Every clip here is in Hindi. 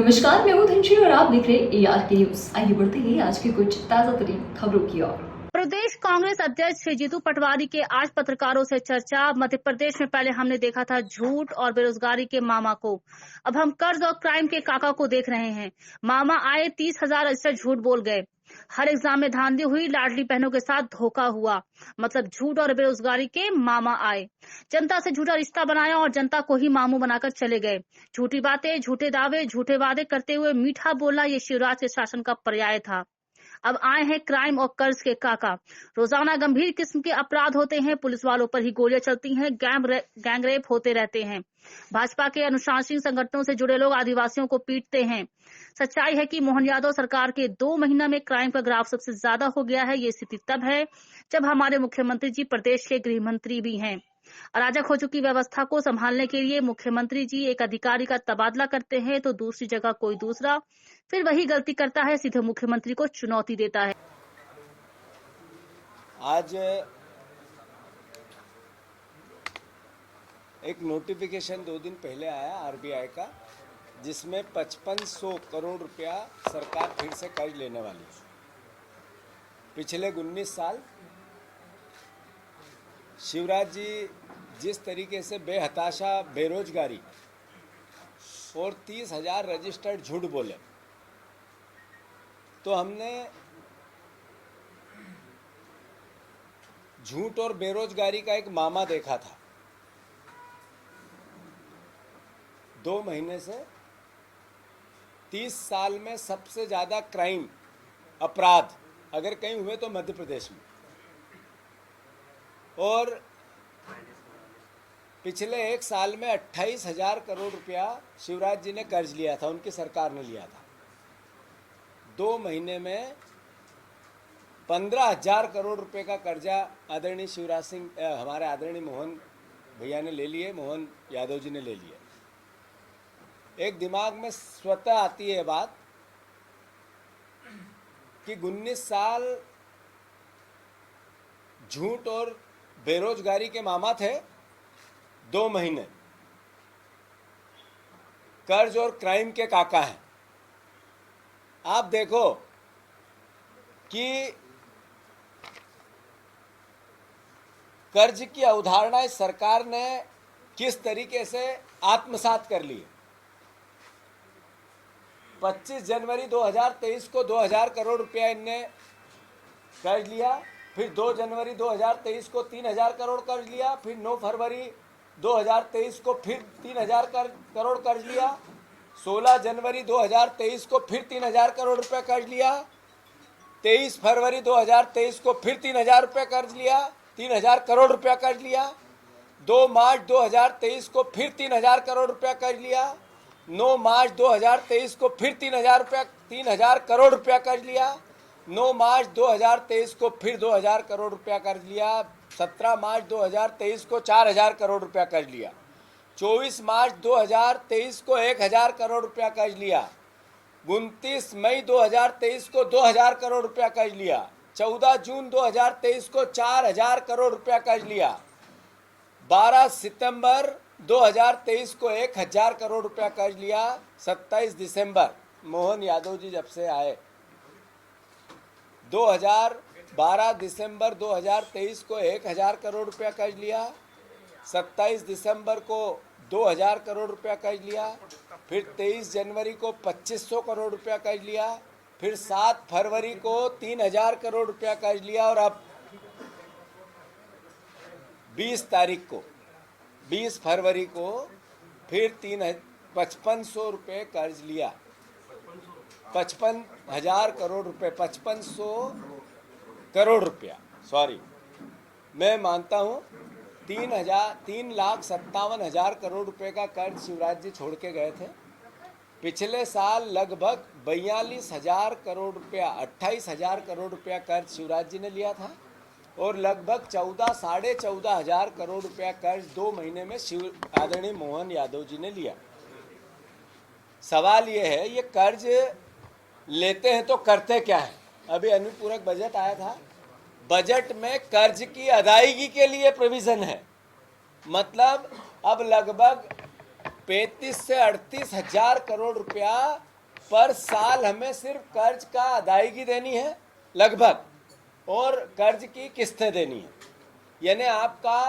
नमस्कार, मैं हूं धनश्री और आप देख रहे हैं ARK न्यूज। आइए बढ़ते हैं आज की कुछ ताजा तरीन खबरों की ओर। प्रदेश कांग्रेस अध्यक्ष श्री जीतू पटवारी के आज पत्रकारों से चर्चा। मध्य प्रदेश में पहले हमने देखा था झूठ और बेरोजगारी के मामा को, अब हम कर्ज और क्राइम के काका को देख रहे हैं। मामा आए 30,000 रजिस्टर झूठ बोल गए, हर एग्जाम में धांधली हुई, लाडली बहनों के साथ धोखा हुआ। मतलब झूठ और बेरोजगारी के मामा आए, जनता से झूठा रिश्ता बनाया और जनता को ही मामू बनाकर चले गए। झूठी बातें, झूठे दावे, झूठे वादे करते हुए मीठा बोलना ये शिवराज के शासन का पर्याय था। अब आए हैं क्राइम और कर्ज के काका। रोजाना गंभीर किस्म के अपराध होते हैं, पुलिस वालों पर ही गोलियां चलती हैं, गैंगरेप होते रहते हैं। भाजपा के अनुशासनिक संगठनों से जुड़े लोग आदिवासियों को पीटते हैं। सच्चाई है कि मोहन यादव सरकार के 2 महीना में क्राइम का ग्राफ सबसे ज्यादा हो गया है। ये स्थिति तब है जब हमारे मुख्यमंत्री जी प्रदेश के गृह मंत्री भी हैं। अराजक हो चुकी व्यवस्था को संभालने के लिए मुख्यमंत्री जी एक अधिकारी का तबादला करते हैं तो दूसरी जगह कोई दूसरा फिर वही गलती करता है, सीधे मुख्यमंत्री को चुनौती देता है। आज एक नोटिफिकेशन 2 दिन पहले आया RBI का, जिसमें 5500 करोड़ रुपया सरकार फिर से कर्ज लेने वाली है। पिछले 19 साल शिवराज जी जिस तरीके से बेहताशा बेरोजगारी और 30,000 रजिस्टर्ड झूठ बोले, तो हमने झूठ और बेरोजगारी का एक मामा देखा था। 2 महीने से 30 साल में सबसे ज्यादा क्राइम अपराध अगर कहीं हुए तो मध्य प्रदेश में। और पिछले 1 साल में 28,000 करोड़ रुपया शिवराज जी ने कर्ज लिया था, उनकी सरकार ने लिया था। 2 महीने में 15,000 करोड़ रुपए का कर्जा आदरणीय शिवराज सिंह हमारे आदरणीय मोहन भैया ने ले लिए, मोहन यादव जी ने ले लिए। एक दिमाग में स्वतः आती है बात कि 19 साल झूठ और बेरोजगारी के मामा थे, 2 महीने कर्ज और क्राइम के काका हैं। आप देखो कि कर्ज की अवधारणा सरकार ने किस तरीके से आत्मसात कर ली। 25 जनवरी 2023 को 2,000 करोड़ रुपया इनने कर्ज लिया, फिर 2 जनवरी 2023 को 3,000 करोड़ कर्ज लिया, फिर 9 फरवरी 2023 को फिर 3,000 करोड़ कर्ज लिया, 16 जनवरी 2023 को फिर 3,000 करोड़ रुपए कर्ज लिया, 23 फरवरी 2023 को फिर 3,000 रुपये कर्ज लिया, 3,000 करोड़ रुपया कर्ज लिया, 2 मार्च 2023 को फिर 3,000 करोड़ रुपया कर्ज लिया, 9 मार्च 2023 को फिर 3,000 करोड़ रुपया कर्ज लिया, 9 मार्च 2023 को फिर 2,000 करोड़ रुपया कर्ज लिया, 17 मार्च 2023 को 4,000 करोड़ रुपया कर्ज लिया, 24 मार्च 2023 को 1,000 करोड़ रुपया कर्ज लिया, 29 मई 2023 को 2,000 करोड़ रुपया कर्ज लिया, 14 जून 2023 को 4,000 करोड़ रुपया कर्ज लिया, 12 सितंबर 2023 को 1,000 करोड़ रुपया कर्ज लिया, 27 दिसंबर मोहन यादव जी जब से आए 12 दिसंबर 2023 को 1,000 करोड़ रुपया कर्ज लिया, 27 दिसंबर को 2,000 करोड़ रुपया कर्ज लिया, फिर 23 जनवरी को 2,500 करोड़ रुपया कर्ज लिया, फिर 7 फरवरी को 3,000 करोड़ रुपया कर्ज लिया, और अब 20 तारीख को 20 फरवरी को फिर 5,500 रुपये कर्ज लिया। 55,000 करोड़ रुपए, 5,500 करोड़ रुपया, सॉरी, मैं मानता हूँ 3,57,000 करोड़ रुपए का कर्ज शिवराज जी छोड़ के गए थे। पिछले साल लगभग 42,000 करोड़ रुपया, 28,000 करोड़ रुपया कर्ज शिवराज जी ने लिया था, और लगभग 14,500 करोड़ रुपया कर्ज 2 महीने में आदरणीय मोहन यादव जी ने लिया। सवाल ये है, ये कर्ज लेते हैं तो करते क्या है? अभी अनुपूरक बजट आया था, बजट में कर्ज की अदायगी के लिए प्रोविजन है। मतलब अब लगभग 35 से 38 हजार करोड़ रुपया पर साल हमें सिर्फ कर्ज का अदायगी देनी है लगभग, और कर्ज की किस्तें देनी है। यानी आपका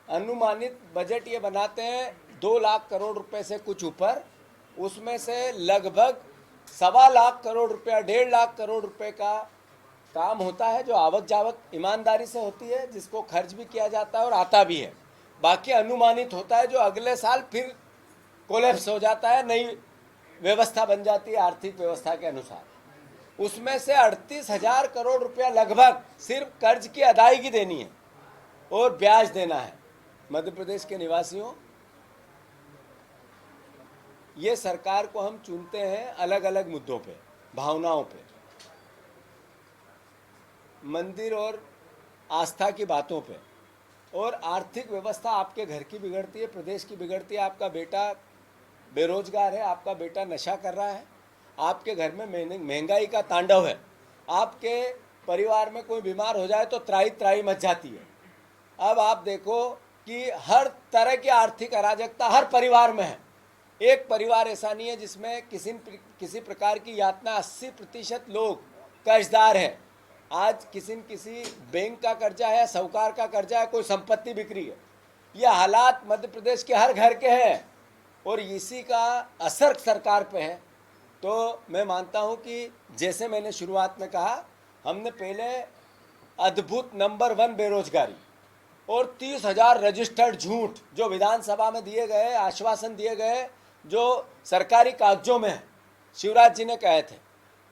अनुमानित बजट ये बनाते हैं 2 लाख करोड़ रुपए से कुछ ऊपर, उसमें से लगभग 1.25 लाख करोड़ रुपया, 1.5 लाख करोड़ रुपए का काम होता है जो आवक जावक ईमानदारी से होती है, जिसको खर्च भी किया जाता है और आता भी है। बाकी अनुमानित होता है जो अगले साल फिर कोलैप्स हो जाता है, नई व्यवस्था बन जाती है आर्थिक व्यवस्था के अनुसार। उसमें से 38,000 करोड़ रुपया लगभग सिर्फ कर्ज की अदायगी देनी है और ब्याज देना है। मध्य प्रदेश के निवासियों, ये सरकार को हम चुनते हैं अलग अलग मुद्दों पे, भावनाओं पे, मंदिर और आस्था की बातों पे, और आर्थिक व्यवस्था आपके घर की बिगड़ती है, प्रदेश की बिगड़ती है। आपका बेटा बेरोजगार है, आपका बेटा नशा कर रहा है, आपके घर में महंगाई का तांडव है, आपके परिवार में कोई बीमार हो जाए तो त्राही त्राही मच जाती है। अब आप देखो कि हर तरह की आर्थिक अराजकता हर परिवार में है। एक परिवार ऐसा नहीं है जिसमें किसी प्रकार की यातना। 80% लोग कर्जदार हैं। आज किसी बैंक का कर्जा है, साहूकार का कर्जा है, कोई संपत्ति बिक्री है। ये हालात मध्य प्रदेश के हर घर के हैं और इसी का असर सरकार पे है। तो मैं मानता हूं कि जैसे मैंने शुरुआत में कहा, हमने पहले अद्भुत नंबर 1 बेरोजगारी और 30,000 रजिस्टर्ड झूठ जो विधानसभा में दिए गए, आश्वासन दिए गए, जो सरकारी कागजों में है, शिवराज जी ने कहे थे।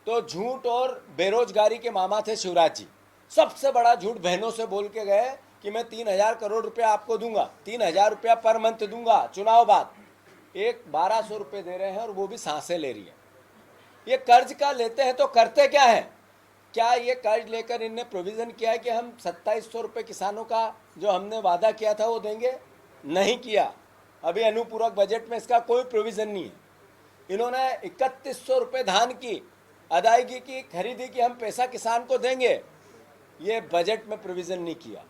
तो झूठ और बेरोजगारी के मामा थे शिवराज जी। सबसे बड़ा झूठ बहनों से बोल के गए कि मैं 3,000 करोड़ रुपया आपको दूंगा, 3,000 रुपया पर मंथ दूंगा चुनाव बाद। एक 1,200 रुपये दे रहे हैं और वो भी सांसें ले रही है। ये कर्ज का लेते हैं तो करते क्या है? क्या ये कर्ज लेकर इनने प्रोविज़न किया है कि हम 2,700 रुपये किसानों का जो हमने वादा किया था वो देंगे? नहीं किया। अभी अनुपूरक बजट में इसका कोई प्रोविज़न नहीं है। इन्होंने 3,100 रुपये धान की अदायगी की, खरीदी की, हम पैसा किसान को देंगे, ये बजट में प्रोविज़न नहीं किया।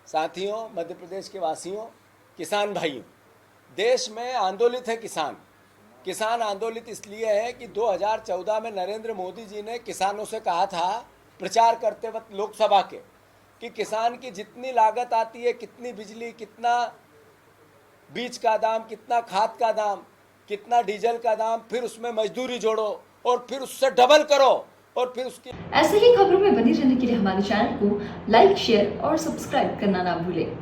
साथियों, मध्य प्रदेश के वासियों, किसान भाइयों, देश में आंदोलित है किसान। किसान आंदोलित इसलिए है कि 2014 में नरेंद्र मोदी जी ने किसानों से कहा था, प्रचार करते वक्त लोकसभा के, कि किसान की जितनी लागत आती है, कितनी बिजली, कितना बीज का दाम, कितना खाद का दाम, कितना डीजल का दाम, फिर उसमें मजदूरी जोड़ो और फिर उससे डबल करो और फिर उसकी। ऐसे ही खबरों में बने रहने के लिए हमारे चैनल को लाइक, शेयर और सब्सक्राइब करना ना भूलें।